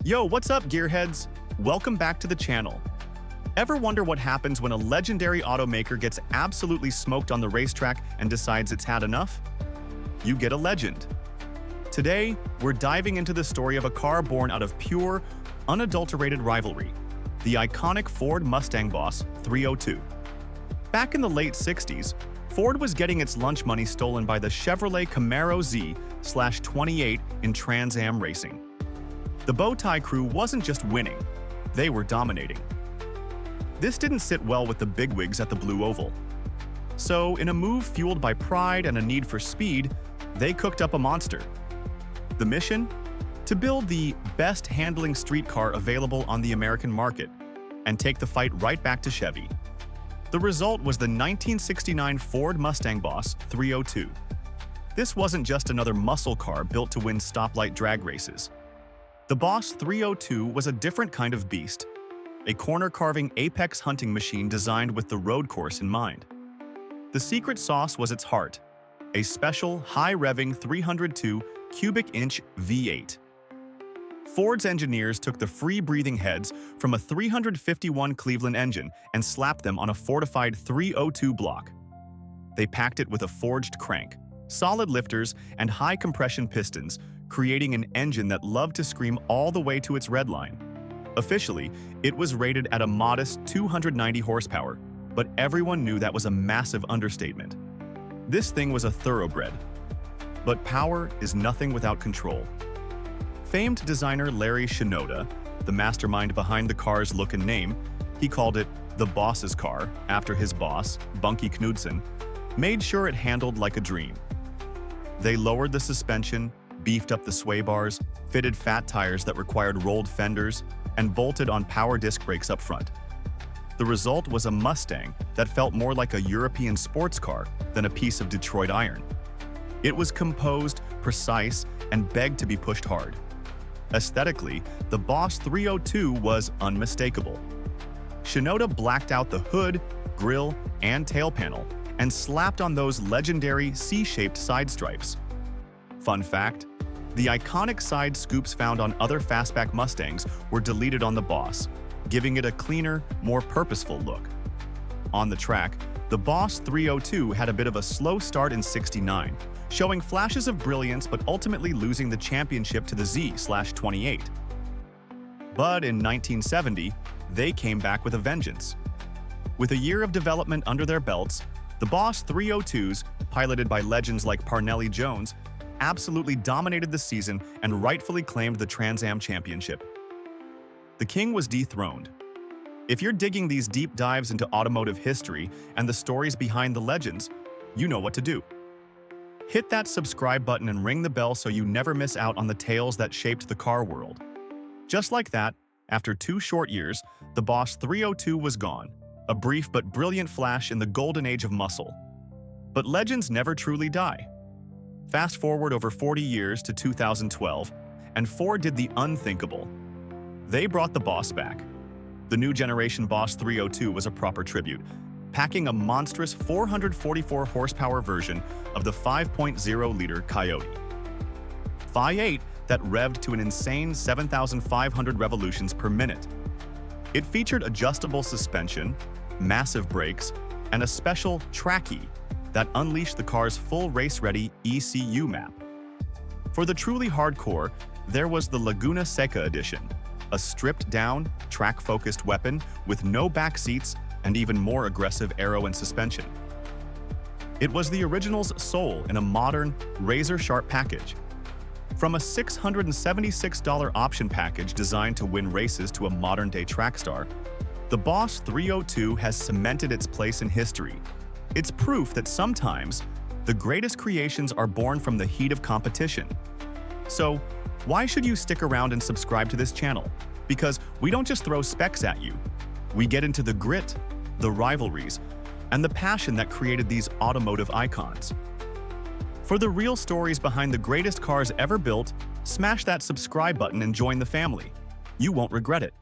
Yo, what's up, gearheads? Welcome back to the channel. Ever wonder what happens when a legendary automaker gets absolutely smoked on the racetrack and decides it's had enough? You get a legend. Today, we're diving into the story of a car born out of pure, unadulterated rivalry, the iconic Ford Mustang Boss 302. Back in the late 60s, Ford was getting its lunch money stolen by the Chevrolet Camaro Z/28 in Trans Am racing. The bow tie crew wasn't just winning, they were dominating. This didn't sit well with the bigwigs at the Blue Oval. So, in a move fueled by pride and a need for speed, they cooked up a monster. The mission? To build the best handling street car available on the American market and take the fight right back to Chevy. The result was the 1969 Ford Mustang Boss 302. This wasn't just another muscle car built to win stoplight drag races. The Boss 302 was a different kind of beast, a corner-carving apex hunting machine designed with the road course in mind. The secret sauce was its heart, a special high-revving 302 cubic-inch V8. Ford's engineers took the free-breathing heads from a 351 Cleveland engine and slapped them on a fortified 302 block. They packed it with a forged crank, solid lifters, and high-compression pistons, creating an engine that loved to scream all the way to its red line. Officially, it was rated at a modest 290 horsepower, but everyone knew that was a massive understatement. This thing was a thoroughbred. But power is nothing without control. Famed designer Larry Shinoda, the mastermind behind the car's look and name, he called it the boss's car after his boss, Bunky Knudsen, made sure it handled like a dream. They lowered the suspension, beefed up the sway bars, fitted fat tires that required rolled fenders, and bolted on power disc brakes up front. The result was a Mustang that felt more like a European sports car than a piece of Detroit iron. It was composed, precise, and begged to be pushed hard. Aesthetically, the Boss 302 was unmistakable. Shinoda blacked out the hood, grille, and tail panel and slapped on those legendary C-shaped side stripes. Fun fact, the iconic side scoops found on other fastback Mustangs were deleted on the Boss, giving it a cleaner, more purposeful look. On the track, the Boss 302 had a bit of a slow start in '69, showing flashes of brilliance but ultimately losing the championship to the Z/28. But in 1970, they came back with a vengeance. With a year of development under their belts, the Boss 302s, piloted by legends like Parnelli Jones, absolutely dominated the season and rightfully claimed the Trans Am championship. The king was dethroned. If you're digging these deep dives into automotive history and the stories behind the legends, you know what to do. Hit that subscribe button and ring the bell so you never miss out on the tales that shaped the car world. Just like that, after 2 short years, the Boss 302 was gone, a brief but brilliant flash in the golden age of muscle. But legends never truly die. Fast forward over 40 years to 2012, and Ford did the unthinkable. They brought the Boss back. The new generation Boss 302 was a proper tribute, packing a monstrous 444 horsepower version of the 5.0-liter Coyote. V8 that revved to an insane 7,500 revolutions per minute. It featured adjustable suspension, massive brakes, and a special trackie that unleashed the car's full race-ready ECU map. For the truly hardcore, there was the Laguna Seca edition, a stripped-down, track-focused weapon with no back seats and even more aggressive aero and suspension. It was the original's soul in a modern, razor-sharp package. From a $676 option package designed to win races to a modern-day track star, the Boss 302 has cemented its place in history. It's proof that sometimes, the greatest creations are born from the heat of competition. So, why should you stick around and subscribe to this channel? Because we don't just throw specs at you. We get into the grit, the rivalries, and the passion that created these automotive icons. For the real stories behind the greatest cars ever built, smash that subscribe button and join the family. You won't regret it.